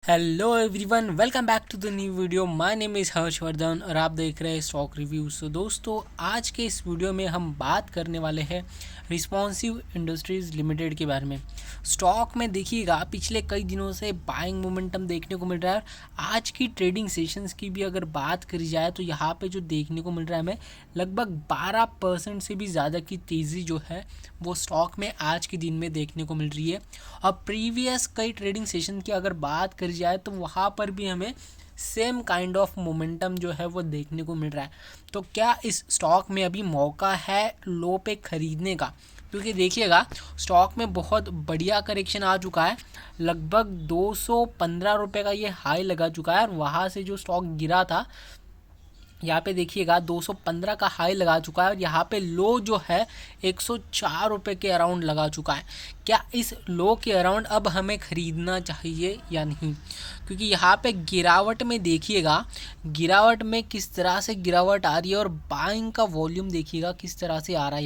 Hello everyone, welcome back to the new video. My name is Harshvardhan और आप देख रहे हैं स्टॉक रिव्यूज। तो दोस्तों, आज के इस वीडियो में हम बात करने वाले हैं रिस्पॉन्सिव इंडस्ट्रीज़ लिमिटेड के बारे में। स्टॉक में देखिएगा, पिछले कई दिनों से बाइंग मोमेंटम देखने को मिल रहा है। आज की ट्रेडिंग सेशंस की भी अगर बात करी जाए तो यहाँ पे जो देखने को मिल रहा है हमें, लगभग 12% से भी ज़्यादा की तेज़ी जो है वो स्टॉक में आज के दिन में देखने को मिल रही है। और प्रीवियस कई ट्रेडिंग सेशन की अगर बात करी जाए तो वहाँ पर भी हमें सेम काइंड ऑफ मोमेंटम जो है वो देखने को मिल रहा है। तो क्या इस स्टॉक में अभी मौका है लो पे खरीदने का? क्योंकि देखिएगा, स्टॉक में बहुत बढ़िया करेक्शन आ चुका है। लगभग 215 रुपये का ये हाई लगा चुका है और वहाँ से जो स्टॉक गिरा था, यहाँ पे देखिएगा 215 का हाई लगा चुका है और यहाँ पे लो जो है 104 रुपये के अराउंड लगा चुका है। क्या इस लो के अराउंड अब हमें ख़रीदना चाहिए या नहीं? क्योंकि यहाँ पे गिरावट में देखिएगा, गिरावट में किस तरह से गिरावट आ रही है और बाइंग का वॉल्यूम देखिएगा किस तरह से आ रहा है।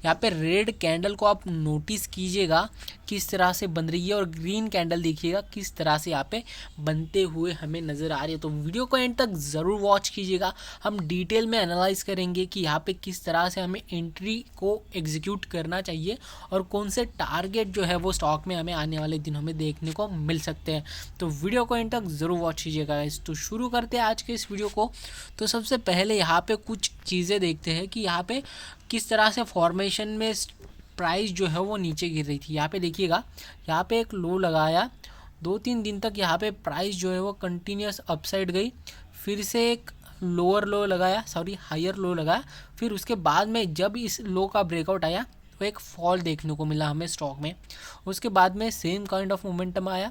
यहाँ पे रेड कैंडल को आप नोटिस कीजिएगा किस तरह से बन रही है और ग्रीन कैंडल देखिएगा किस तरह से यहाँ पे बनते हुए हमें नज़र आ रही है। तो वीडियो को एंड तक ज़रूर वॉच कीजिएगा। हम डिटेल में एनालाइज करेंगे कि यहाँ पे किस तरह से हमें एंट्री को एग्जीक्यूट करना चाहिए और कौन से टारगेट जो है वो स्टॉक में हमें आने वाले दिनों में देखने को मिल सकते हैं। तो वीडियो को एंड तक ज़रूर वॉच कीजिएगा। तो शुरू करते हैं आज के इस वीडियो को। तो सबसे पहले यहाँ पे कुछ चीज़ें देखते हैं कि यहाँ पे किस तरह से फॉर्मेशन में प्राइस जो है वो नीचे गिर रही थी। यहाँ पे देखिएगा, यहाँ पे एक लो लगाया, 2-3 दिन तक यहाँ पे प्राइस जो है वो कंटिन्यूस अपसाइड गई, फिर से एक लोअर लो लगाया, हायर लो लगाया, फिर उसके बाद में जब इस लो का ब्रेकआउट आया तो एक फॉल देखने को मिला हमें स्टॉक में। उसके बाद में सेम काइंड ऑफ मोमेंटम आया,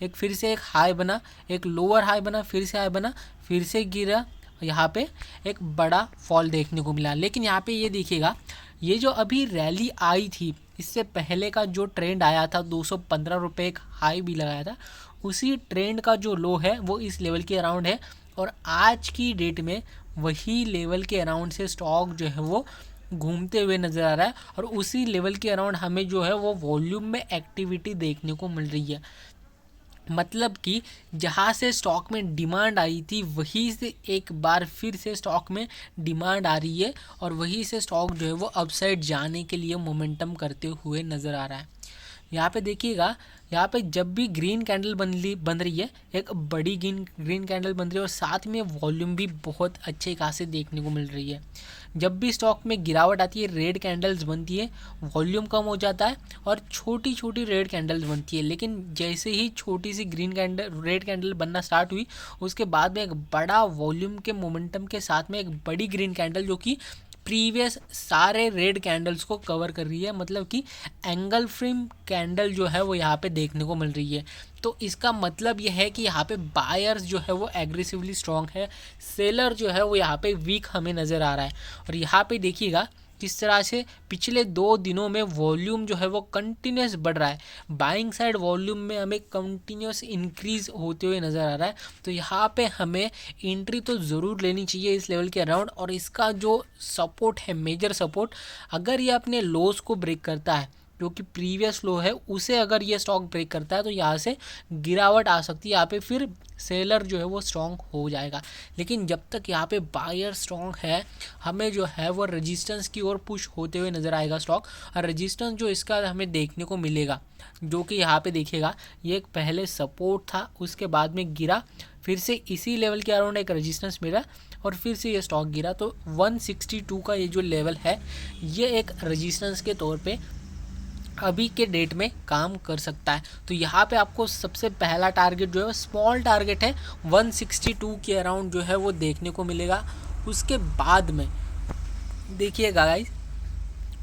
एक फिर से एक हाई बना, एक लोअर हाई बना, फिर से हाई बना, फिर से गिरा, यहाँ पे एक बड़ा फॉल देखने को मिला। लेकिन यहाँ पे ये देखिएगा, ये जो अभी रैली आई थी, इससे पहले का जो ट्रेंड आया था 215 रुपये एक हाई भी लगाया था, उसी ट्रेंड का जो लो है वो इस लेवल के अराउंड है और आज की डेट में वही लेवल के अराउंड से स्टॉक जो है वो घूमते हुए नज़र आ रहा है और उसी लेवल के अराउंड हमें जो है वो वॉल्यूम में एक्टिविटी देखने को मिल रही है। मतलब कि जहाँ से स्टॉक में डिमांड आई थी वहीं से एक बार फिर से स्टॉक में डिमांड आ रही है और वहीं से स्टॉक जो है वो अपसाइड जाने के लिए मोमेंटम करते हुए नज़र आ रहा है। यहाँ पे देखिएगा, यहाँ पे जब भी ग्रीन कैंडल बन रही है, एक बड़ी ग्रीन कैंडल बन रही है और साथ में वॉल्यूम भी बहुत अच्छे खासे देखने को मिल रही है। जब भी स्टॉक में गिरावट आती है, रेड कैंडल्स बनती है, वॉल्यूम कम हो जाता है और छोटी छोटी रेड कैंडल्स बनती है। लेकिन जैसे ही छोटी सी रेड कैंडल बनना स्टार्ट हुई, उसके बाद में एक बड़ा वॉल्यूम के मोमेंटम के साथ में एक बड़ी ग्रीन कैंडल जो कि प्रीवियस सारे रेड कैंडल्स को कवर कर रही है, मतलब कि एंगल फ्रेम कैंडल जो है वो यहाँ पे देखने को मिल रही है। तो इसका मतलब यह है कि यहाँ पे बायर्स जो है वो एग्रेसिवली स्ट्रॉन्ग है, सेलर जो है वो यहाँ पे वीक हमें नज़र आ रहा है। और यहाँ पे देखिएगा किस तरह से पिछले 2 दिनों में वॉल्यूम जो है वो कंटिन्यूस बढ़ रहा है। बाइंग साइड वॉल्यूम में हमें कंटिन्यूस इंक्रीज होते हुए नज़र आ रहा है। तो यहाँ पे हमें एंट्री तो ज़रूर लेनी चाहिए इस लेवल के अराउंड। और इसका जो सपोर्ट है, मेजर सपोर्ट, अगर ये अपने लोस को ब्रेक करता है, जो कि प्रीवियस लो है, उसे अगर ये स्टॉक ब्रेक करता है तो यहाँ से गिरावट आ सकती है। यहाँ पे फिर सेलर जो है वो स्ट्रॉन्ग हो जाएगा। लेकिन जब तक यहाँ पे बायर स्ट्रॉन्ग है, हमें जो है वो रेजिस्टेंस की ओर पुश होते हुए नज़र आएगा स्टॉक। और रेजिस्टेंस जो इसका हमें देखने को मिलेगा, जो कि यहाँ पे देखिएगा, ये एक पहले सपोर्ट था, उसके बाद में गिरा, फिर से इसी लेवल के अराउंड एक रेजिस्टेंस मिला और फिर से ये स्टॉक गिरा। तो 162 का ये जो लेवल है, ये एक रेजिस्टेंस के तौर पे अभी के डेट में काम कर सकता है। तो यहाँ पे आपको सबसे पहला टारगेट जो है, स्मॉल टारगेट है, 162 के अराउंड जो है वो देखने को मिलेगा। उसके बाद में देखिएगा गाइस,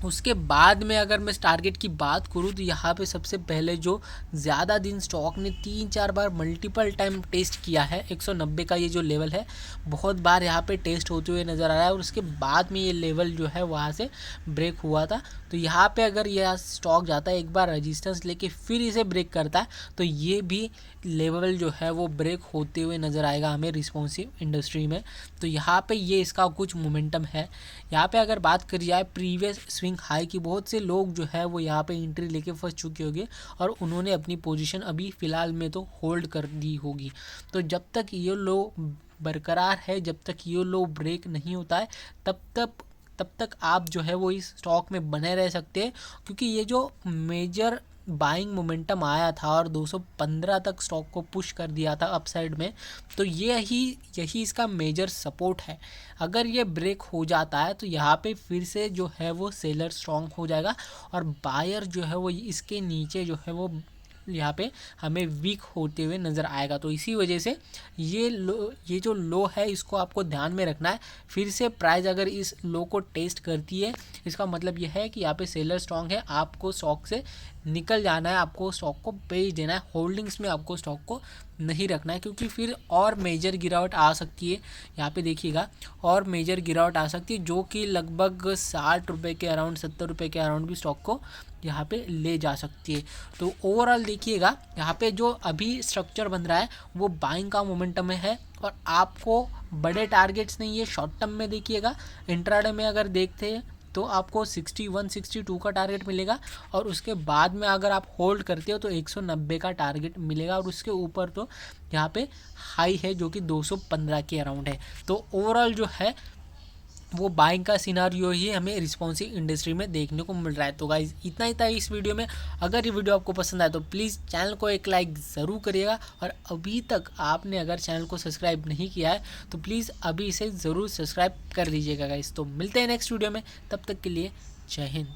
उसके बाद में अगर मैं टारगेट की बात करूँ तो यहाँ पे सबसे पहले जो ज़्यादा दिन स्टॉक ने 3-4 बार मल्टीपल टाइम टेस्ट किया है, 190 का ये जो लेवल है, बहुत बार यहाँ पे टेस्ट होते हुए नज़र आ रहा है और उसके बाद में ये लेवल जो है वहाँ से ब्रेक हुआ था। तो यहाँ पे अगर यह स्टॉक जाता है, एक बार रेजिस्टेंस लेके फिर इसे ब्रेक करता है, तो ये भी लेवल जो है वो ब्रेक होते हुए नज़र आएगा हमें रिस्पॉन्सिव इंडस्ट्री में। तो यहाँ पे ये इसका कुछ मोमेंटम है। यहाँ पे अगर बात करी जाए प्रीवियस स्विंग हाई की, बहुत से लोग जो है वो यहाँ पे एंट्री लेके फंस चुके होंगे और उन्होंने अपनी पोजीशन अभी फ़िलहाल में तो होल्ड कर दी होगी। तो जब तक ये लो बरकरार है, जब तक ये लो ब्रेक नहीं होता है, तब तक आप जो है वो इस स्टॉक में बने रह सकते हैं, क्योंकि ये जो मेजर बाइंग मोमेंटम आया था और 215 तक स्टॉक को पुश कर दिया था अपसाइड में, तो यही इसका मेजर सपोर्ट है। अगर ये ब्रेक हो जाता है तो यहाँ पे फिर से जो है वो सेलर स्ट्रॉन्ग हो जाएगा और बायर जो है वो इसके नीचे जो है वो यहाँ पे हमें वीक होते हुए नज़र आएगा। तो इसी वजह से ये जो लो है इसको आपको ध्यान में रखना है। फिर से प्राइस अगर इस लो को टेस्ट करती है, इसका मतलब यह है कि यहाँ पे सेलर स्ट्रॉन्ग है, आपको स्टॉक से निकल जाना है, आपको स्टॉक को बेच देना है, होल्डिंग्स में आपको स्टॉक को नहीं रखना है, क्योंकि फिर और मेजर गिरावट आ सकती है। यहाँ पे देखिएगा और मेजर गिरावट आ सकती है जो कि लगभग 60 रुपये के अराउंड, 70 रुपये के अराउंड भी स्टॉक को यहाँ पे ले जा सकती है। तो ओवरऑल देखिएगा यहाँ पे जो अभी स्ट्रक्चर बन रहा है वो बाइंग का मोमेंटम में है और आपको बड़े टारगेट्स नहीं है। शॉर्ट टर्म में देखिएगा, इंट्राडे में अगर देखते हैं तो आपको 61 62 का टारगेट मिलेगा और उसके बाद में अगर आप होल्ड करते हो तो 190 का टारगेट मिलेगा और उसके ऊपर तो यहाँ पे हाई है जो कि 215 के अराउंड है। तो ओवरऑल जो है वो बाइंग का सिनारियो ही हमें रिस्पॉन्सिव इंडस्ट्री में देखने को मिल रहा है। तो गाइज इतना ही था इस वीडियो में। अगर ये वीडियो आपको पसंद आए तो प्लीज़ चैनल को एक लाइक ज़रूर करिएगा और अभी तक आपने अगर चैनल को सब्सक्राइब नहीं किया है तो प्लीज़ अभी इसे ज़रूर सब्सक्राइब कर लीजिएगा गाइज। तो मिलते हैं नेक्स्ट वीडियो में, तब तक के लिए जय हिंद।